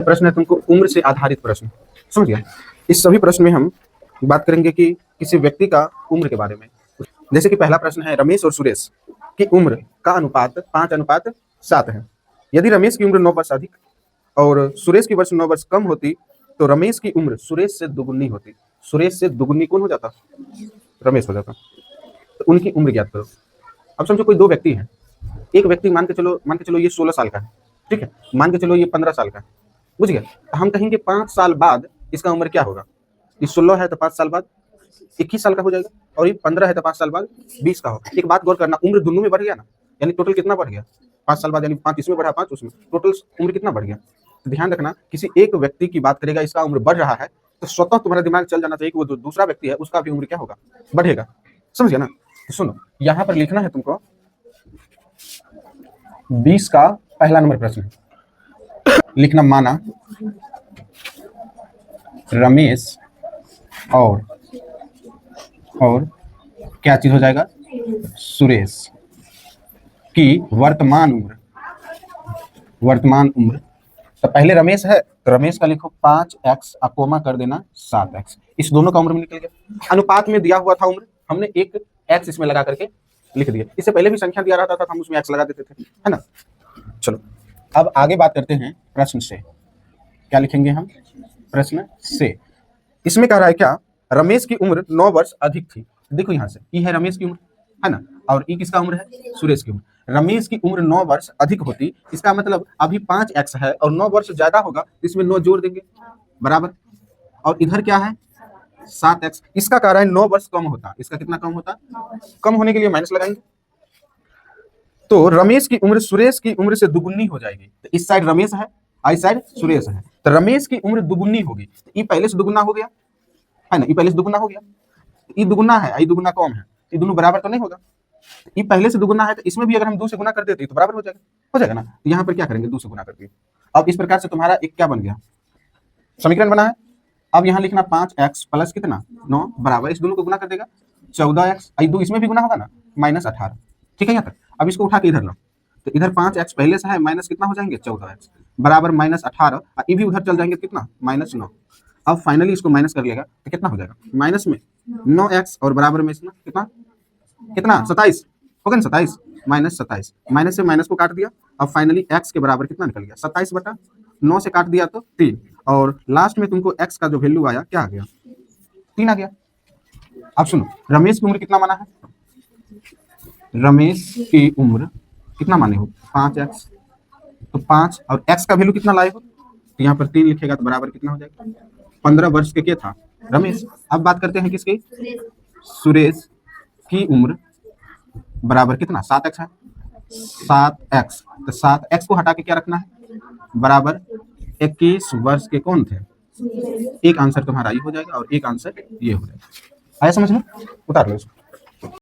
प्रश्न है तुमको उम्र से आधारित प्रश्न, समझ गया। इस सभी प्रश्न में हम बात करेंगे कि किसी व्यक्ति का उम्र के बारे में। जैसे कि पहला प्रश्न है, रमेश और सुरेश की उम्र का अनुपात 5:7 है। यदि रमेश की उम्र 9 वर्ष अधिक और सुरेश की वर्ष 9 वर्ष कम होती तो रमेश की उम्र सुरेश से दुगुनी होती। सुरेश से दुगुनी कौन हो जाता? रमेश हो जाता। तो उनकी उम्र ज्ञात करो। अब समझो कोई दो व्यक्ति हैं। एक व्यक्ति मान के चलो ये 16 साल का है, ठीक है। मान के चलो ये 15 साल का है, बुझ गया। तो हम कहेंगे 5 साल बाद इसका उम्र क्या होगा? ये 16 है तो 5 साल बाद 21 साल का हो जाएगा, और ये 15 है तो 5 साल बाद 20 का होगा। एक बात गौर करना, उम्र दोनों में बढ़ गया ना, यानी टोटल कितना बढ़ गया? 5 साल बाद, यानी 5 इसमें बढ़ा, 5 उसमें, टोटल उम्र कितना बढ़ गया? तो ध्यान रखना, किसी एक व्यक्ति की बात करेगा, इसका उम्र बढ़ रहा है, तो स्वतः तुम्हारा दिमाग चल जाना चाहिए कि वो जो दूसरा व्यक्ति है उसका भी उम्र क्या होगा? बढ़ेगा। समझ गया ना? तो सुनो, यहाँ पर लिखना है तुमको 20 का पहला नंबर प्रश्न लिखना, माना रमेश और क्या चीज हो जाएगा? सुरेश की वर्तमान उम्र। तो पहले रमेश है तो रमेश का लिखो 5x, कोमा कर देना 7x। इस दोनों का उम्र में निकल गया। अनुपात में दिया हुआ था उम्र, हमने एक x इसमें लगा करके लिख दिया। इससे पहले भी संख्या दिया रहता था, हम उसमें x लगा देते थे, है ना। चलो अब आगे बात करते हैं प्रश्न से। क्या लिखेंगे हम? प्रश्न से। इसमें कह रहा है क्या? रमेश की उम्र 9 वर्ष अधिक थी। देखो यहाँ से, ये है रमेश की उम्र, है ना, और ये किसका उम्र है? सुरेश की उम्र। रमेश की उम्र 9 वर्ष अधिक होती, इसका मतलब अभी 5x है और 9 वर्ष ज्यादा होगा, इसमें 9 जोड़ देंगे, बराबर। और इधर क्या है? 7x। इसका कह रहा है 9 वर्ष कम होता। इसका कितना कम होता? कम होने के लिए माइनस लगाएंगे, तो रमेश की उम्र सुरेश की उम्र से दुगुनी हो जाएगी। तो इस साइड रमेश है, इस साइड सुरेश है, तो रमेश की उम्र दुगुनी होगी। तो ये पहले से दुगुना हो गया, है ना, ये पहले से दुगुना हो गया। ये दुगुना है, ये दुगुना कम है, ये दोनों बराबर तो नहीं होगा। ये पहले से दुगुना है, तो इसमें भी अगर हम 2 से गुना कर देते तो बराबर हो जाएगा ना। तो यहाँ पर क्या करेंगे? 2 से गुना करके। अब इस प्रकार से तुम्हारा एक क्या बन गया? समीकरण बना है। अब यहाँ लिखना 5x प्लस कितना? 9 बराबर, इस दोनों को गुना कर देगा 14x, 2 इसमें भी गुना होगा ना, -18। ठीक है यहाँ तक। अब इसको उठा के इधर लो, तो इधर 5x पहले से है, माइनस कितना हो जाएंगे? 14x बराबर -18, ये भी उधर चल जाएंगे, कितना? -9। अब फाइनली इसको माइनस कर लेगा तो कितना हो जाएगा? माइनस में 9x और बराबर में इसमें कितना 27 हो गया ना, 27 -27, माइनस से माइनस को काट दिया। अब फाइनली x के बराबर कितना निकल गया? 27/9 से काट दिया तो 3, और लास्ट में तुमको x का जो वैल्यू आया क्या आ गया? 3 आ गया। अब सुनो, रमेश की उम्र कितना माना है? रमेश की उम्र कितना माने हो? 5x, तो 5 और x का वैल्यू कितना लाए हो? तो यहाँ पर 3 लिखेगा तो बराबर कितना हो जाएगा? 15 वर्ष के क्या था? रमेश। अब बात करते हैं किसकी? सुरेश की उम्र बराबर कितना? 7x है, 7x, तो 7x को हटा के क्या रखना है? बराबर 21 वर्ष के कौन थे? एक आंसर तुम्हारा ये हो जाएगा और एक आंसर ये हो जाएगा। आया समझ में? उतार लो इसको।